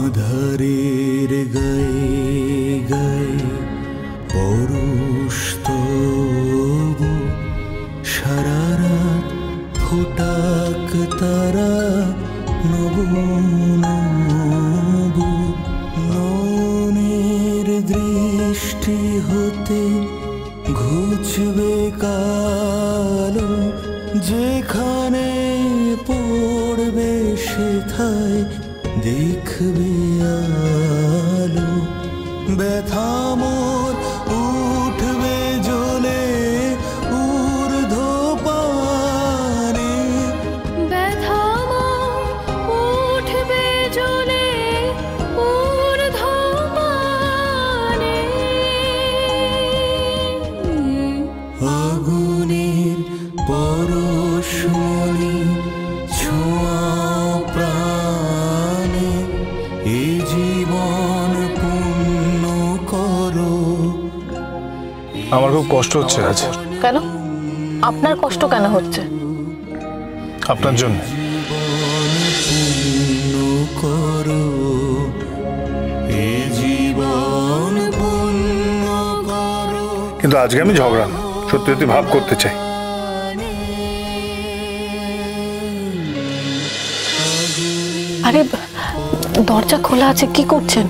আধারের গায়ে গায়ে পরশ তবু সারা রাত ফোটাক তারা নব নব নয়নের দৃষ্টি হতে ঘুচবে কালো যেখানে পড়বে সেথায় দেখবে আলো ব্যথা মোর উঠবে জ্বলে ঊর্ধ্বপানে ব্যথা মোর উঠবে জ্বলে ঊর্ধ্বপানে আগুনের পরশমণি ছোঁয়া প্রাণে এ জীবন পূর্ণ করো। আমার খুব কষ্ট হচ্ছে আজ। কেন? আপনার কষ্ট কেন হচ্ছে? আপনার জন্য। পূর্ণ করো এ জীবন পূর্ণ করো। কিন্তু আজকে আমি ঝগড়া না, সত্যি সত্যি ভাব করতে চাই। আরে দরজা খোলা আছে, কি করছেন?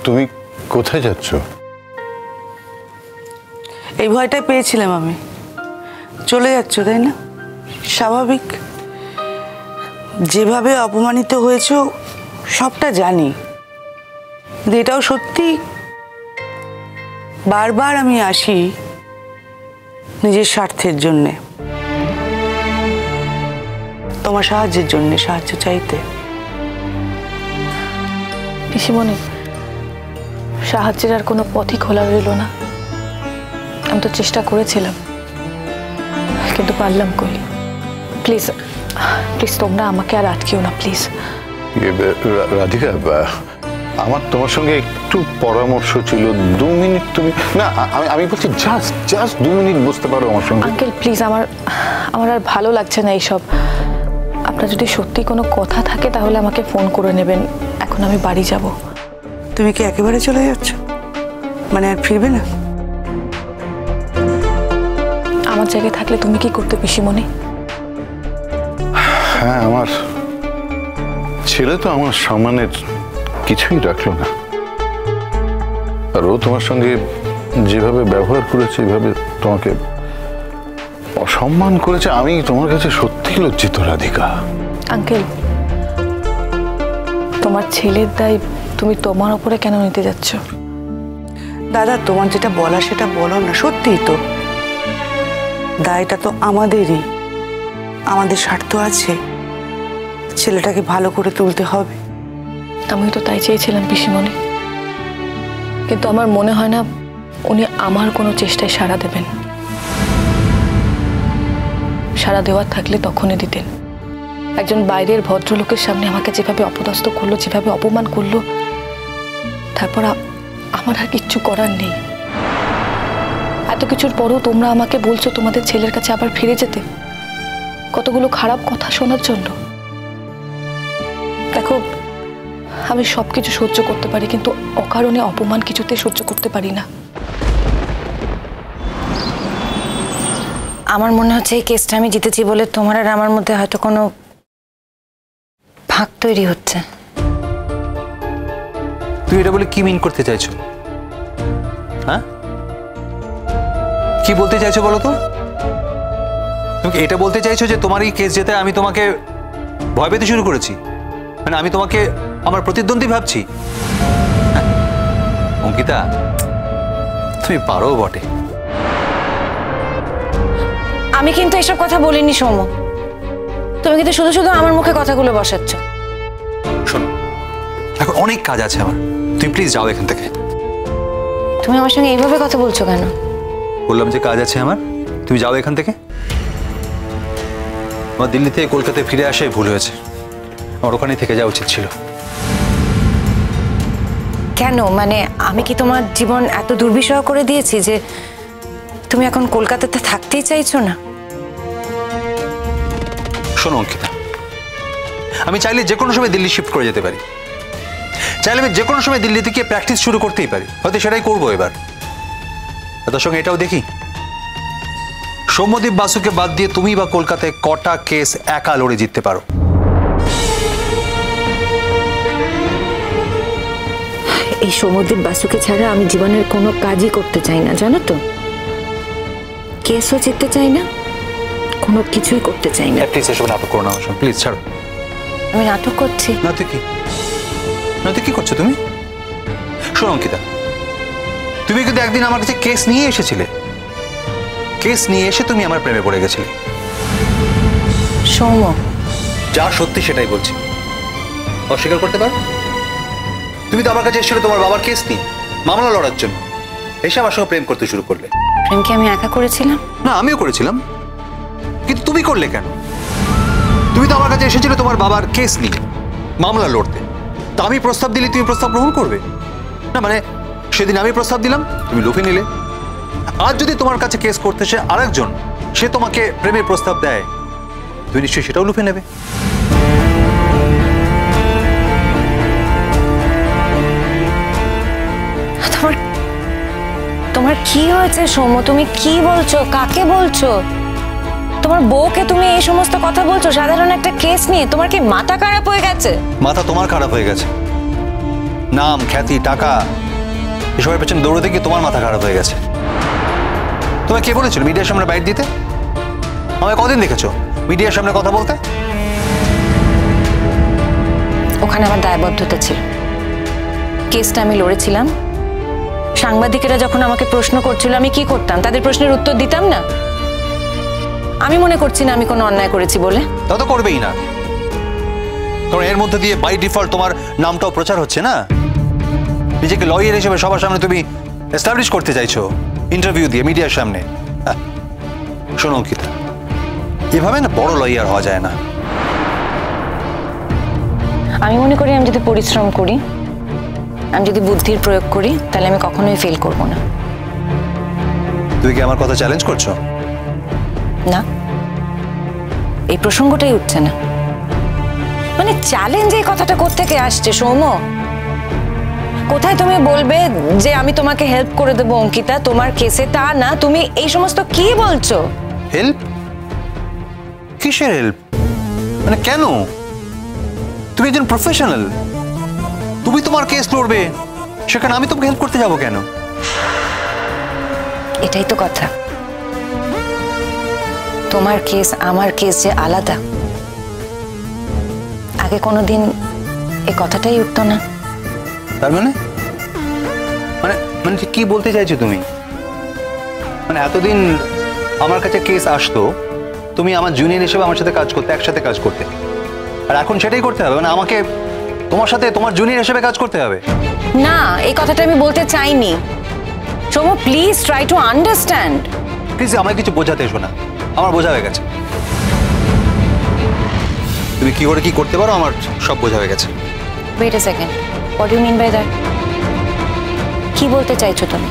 তুমি কোথায় যাচ্ছ? এই ভয়টাই পেয়েছিলাম আমি। চলে যাচ্ছ তাই না? স্বাভাবিক। যেভাবে অপমানিত হয়েছ সবটা জানি, এটাও সত্যি। বারবার আমি আসি নিজের স্বার্থের জন্যে, তোমার সাহায্যের জন্যে, সাহায্য চাইতে। পিসিমণি, সাহায্যের আর কোনো পথই খোলা রইল না। আমি তো চেষ্টা করেছিলাম, কিন্তু পারলাম কই। প্লিজ প্লিজ তোমরা আমাকে আর আটকেও না, প্লিজ। রাধিকা, আমার তোমার সঙ্গে একটু পরামর্শ ছিল। 2 মিনিট তুমি না, আমি বলছি জাস্ট 2 মিনিট বসতে পারো আমার সঙ্গে? আঙ্কেল প্লিজ, আমার আর ভালো লাগছে না এইসব। আপনার যদি সত্যি কোনো কথা থাকে তাহলে আমাকে ফোন করে নেবেন। এখন আমি বাড়ি যাব। তুমি কি একেবারে চলে যাচ্ছ? মানে আর ফিরবে না? আমার জায়গায় থাকলে তুমি কি করতে পিসিমণি? হ্যাঁ, আমার ছেলে তো আমার সম্মানের কিছুই রাখলো না। আর ও তোমার সঙ্গে যেভাবে ব্যবহার করেছে, এভাবে তোমাকে অসম্মান করেছে, আমি তোমার কাছে সত্যি লজ্জিত রাধিকা। আঙ্কেল, তোমার ছেলের দায় তুমি তোমার উপরে কেন নিতে যাচ্ছ? দাদা, তোমার যেটা বলা সেটা বলো না। সত্যিই তো দায়টা তো আমাদেরই। আমাদের স্বার্থ আছে, ছেলেটাকে ভালো করে তুলতে হবে। আমি তো তাই চেয়েছিলাম পিসিমণি, কিন্তু আমার মনে হয় না উনি আমার কোনো চেষ্টায় সাড়া দেবেন। সাড়া দেওয়ার থাকলে তখনই দিতেন। একজন বাইরের ভদ্রলোকের সামনে আমাকে যেভাবে অপদস্থ করলো, যেভাবে অপমান করলো, তারপর আমার আর কিচ্ছু করার নেই। এত কিছুর পরও তোমরা আমাকে বলছো তোমাদের ছেলের কাছে আবার ফিরে যেতে, কতগুলো খারাপ কথা শোনার জন্য। দেখো, আমি সবকিছু সহ্য করতে পারি, কিন্তু অকারণে অপমান কিছুতে সহ্য করতে পারি না। আমার মনে হচ্ছে এই কেসটা আমি জিতেছি বলে তোমার আর আমার মধ্যে হয়তো কোনো ভাগ তৈরি হচ্ছে। তুই এটা বলে কি মিন করতে চাইছো? হ্যাঁ, কি বলতে চাইছো বলো তো? তুমি এটা বলতে চাইছো যে তোমার এই কেস জেতে আমি তোমাকে ভয় পেতে শুরু করেছি? মানে আমি তোমাকে আমার প্রতিদ্বন্দ্বী ভাবছি? অঙ্কিতা, তুমি পারো বটে। আমি কিন্তু এসব কথা বলিনি সৌম্য, তুমি কিন্তু শুধু শুধু আমার মুখে কথাগুলো বসাচ্ছ। শোনো, এখন অনেক কাজ আছে আমার, তুমি প্লিজ যাও এখান থেকে। তুমি আমার সঙ্গে এইভাবে কথা বলছো কেন? বললাম যে কাজ আছে আমার, তুমি যাও এখান থেকে। আমার দিল্লি থেকে কলকাতায় ফিরে আসাই ভুল হয়েছে। আমার ওখানেই থেকে যাওয়া উচিত ছিল। কেন? মানে আমি কি তোমার জীবন এত দুর্বিষহ করে দিয়েছি যে তুমি এখন কলকাতাতে থাকতেই চাইছো না? শোনো অঙ্কিতা, আমি চাইলে যে কোনো সময় দিল্লি শিফট করে যেতে পারি, চাইলে আমি যে কোনো সময় দিল্লিতে গিয়ে প্র্যাকটিস শুরু করতেই পারি, হয়তো সেটাই করবো এবার। তার সঙ্গে এটাও দেখি সৌম্যদীপ বাসুকে বাদ দিয়ে তুমি বা কলকাতায় কটা কেস একা লড়ে জিততে পারো। এই সৌম্যদীপ বাসুকে ছাড়া আমি জীবনের কোনো কাজই করতে চাই না, জানো তো। কেসও জিততে চাই না, কোনো কিছুই করতে চাই না। প্লিজ এসব নাটক করো না, প্লিজ ছাড়ো। আমি নাটক করছি না? তুই কি কি করছো তুমি? শোনো অঙ্কিতা, তুমি কিন্তু একদিন আমার কাছে কেস নিয়ে এসেছিলে, কেস নিয়ে এসে তুমি আমার প্রেমে পড়ে গেছিলে। সৌম্য, যা সত্যি সেটাই বলছি, অস্বীকার করতে পারো? তুমি তো আমার কাছে এসেছিলে তোমার বাবার কেস নিয়ে মামলা লড়ার জন্য, এসে আমার সঙ্গে প্রেম করতে শুরু করলে। প্রেম কি আমি একা করেছিলাম? না, আমিও করেছিলাম, কিন্তু তুমি করলে কেন? তুমি তো আমার কাছে এসেছিলে তোমার বাবার কেস নিয়ে মামলা লড়তে, তা আমি প্রস্তাব দিলে তুমি প্রস্তাব গ্রহণ করবে না? মানে সেদিন আমি প্রস্তাব দিলাম, তুমি লুফে নিলে। আজ যদি তোমার কাছে কেস করতে সে আরেকজন, সে তোমাকে প্রেমের প্রস্তাব দেয়, তুমি নিশ্চয়ই সেটাও লুফে নেবে। তোমার কি হয়েছে সৌম্য? তুমি কি বলছো? কাকে বলছো? তোমার বউকে তুমি এই সমস্ত কথা বলছো সাধারণ একটা কেস নিয়ে? তোমার কি মাথা খারাপ হয়ে গেছে? মাথা তোমার খারাপ হয়ে গেছে। নাম, খ্যাতি, টাকা এসবের পেছনে দৌড়তে গিয়ে তোমার মাথা খারাপ হয়ে গেছে। তোমায় কে বলেছিল মিডিয়ার সামনে বাইট দিতে? আমায় কদিন দেখেছো মিডিয়ার সামনে কথা বলতে? ওখানে আমার দায়বদ্ধতা ছিল, কেসটা আমি লড়েছিলাম। সাংবাদিকেরা যখন আমাকে প্রশ্ন করছিল আমি কি করতাম? তাদের প্রশ্নের উত্তর দিতাম না? আমি মনে করছি না আমি কোনো অন্যায় করেছি বলে। তা তো করবেই না, কারণ এর মধ্যে দিয়ে বাই ডিফল্ট তোমার নামটাও প্রচার হচ্ছে না। নিজেকে লয়ার হিসেবে সবার সামনে তুমি এস্টাবলিশ করতে চাইছো ইন্টারভিউ দিয়ে মিডিয়ার সামনে। শোনো অঙ্কিতা, এভাবে না বড় লয়ার হওয়া যায় না। আমি মনে করি আমি যদি পরিশ্রম করি, আমি যদি বুদ্ধির প্রয়োগ করি, তাহলে আমি কখনোই ফেল করব না। তুই কি আমার কথা চ্যালেঞ্জ করছো? না, এই প্রসঙ্গটাই উঠছে না। মানে চ্যালেঞ্জ এই কথাটা কোত্থেকে আসছে সৌম্য? কোথায় তুমি বলবে যে আমি তোমাকে হেল্প করে দেবো অঙ্কিতা তোমার কেসে? তা না, তুমি এই সমস্ত কি বলছো? হেল্প? কিসের হেল্প? মানে কেন? তুমি একজন প্রফেশনাল, তুমি তোমার কেস লড়বে, সেখানে আমি তোমাকে হেল্প করতে যাবো কেন? এটাই তো কথা। তোমার কেস আমার কেস যে আলাদা, আগে কোনোদিন এই কথাটাই উঠতো না। তার মানে মানে মানে কি বলতে চাইছো তুমি? মানে এতদিন আমার কাছে কেস আসতো, তুমি আমার জুনিয়র হিসেবে আমার সাথে কাজ করতে, একসাথে কাজ করতে, আর এখন সেটাই করতে হবে? মানে আমাকে তোমার সাথে তোমার জুনিয়র হিসেবে কাজ করতে হবে? না, এই কথাটা আমি বলতে চাইনি Soumya. Please try to understand. Please আমায় কিছু বোঝাতে এসো না, আমার বোঝা হয়ে গেছে। তুমি কি করে কি করতে পারো আমার সব বোঝা হয়ে গেছে। Wait a second, what do you mean by that? কি বলতে চাইছো তুমি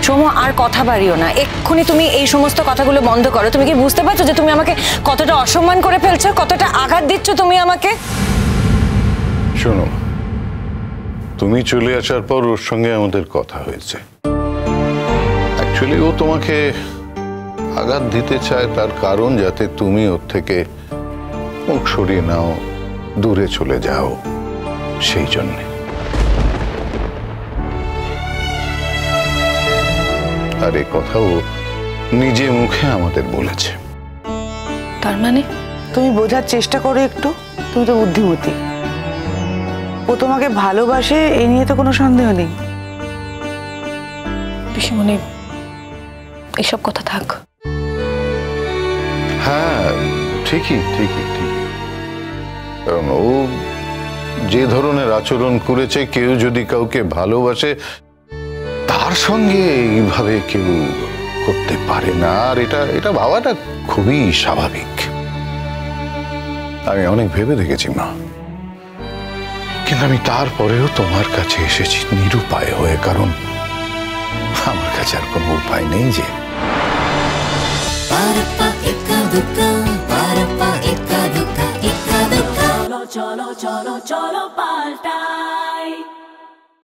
সৌম্য? আর কথা বাড়িও না, এক্ষুনি তুমি এই সমস্ত কথাগুলো বন্ধ করো। তুমি কি বুঝতে পারছো যে তুমি আমাকে কতটা অসম্মান করে ফেলছো, কতটা আঘাত দিচ্ছ তুমি আমাকে? শোনো, তুমি চলে আসার পর ওর সঙ্গে আমাদের কথা হয়েছে। অ্যাকচুয়ালি ও তোমাকে আঘাত দিতে চায়, তার কারণ যাতে তুমি ওর থেকে মুখ সরিয়ে নাও, দূরে চলে যাও, সেই জন্যে। আর এ কথাও নিজে মুখে আমাদের বলেছে। তার মানে তুমি বোঝার চেষ্টা করো একটু, তুমি তো বুদ্ধিমতী। ও তোমাকে ভালোবাসে, এই নিয়ে তো কোনো সন্দেহ নেই। পিসিমণি, এসব কথা থাক। হ্যাঁ, ঠিকই ঠিকই ঠিকই। কারণ ও যে ধরনের আচরণ করেছে, কেউ যদি কাউকে ভালোবাসে তার সঙ্গে এইভাবে কেউ করতে পারে না। আর এটা ভাবাটা খুবই স্বাভাবিক। আমি অনেক ভেবে দেখেছি মা, কিন্তু আমি তারপরেও তোমার কাছে এসেছি নিরুপায় হয়ে, কারণ আমার কাছে আর কোনো উপায় নেই যে। চলো চলো চলো চলো পাল্টা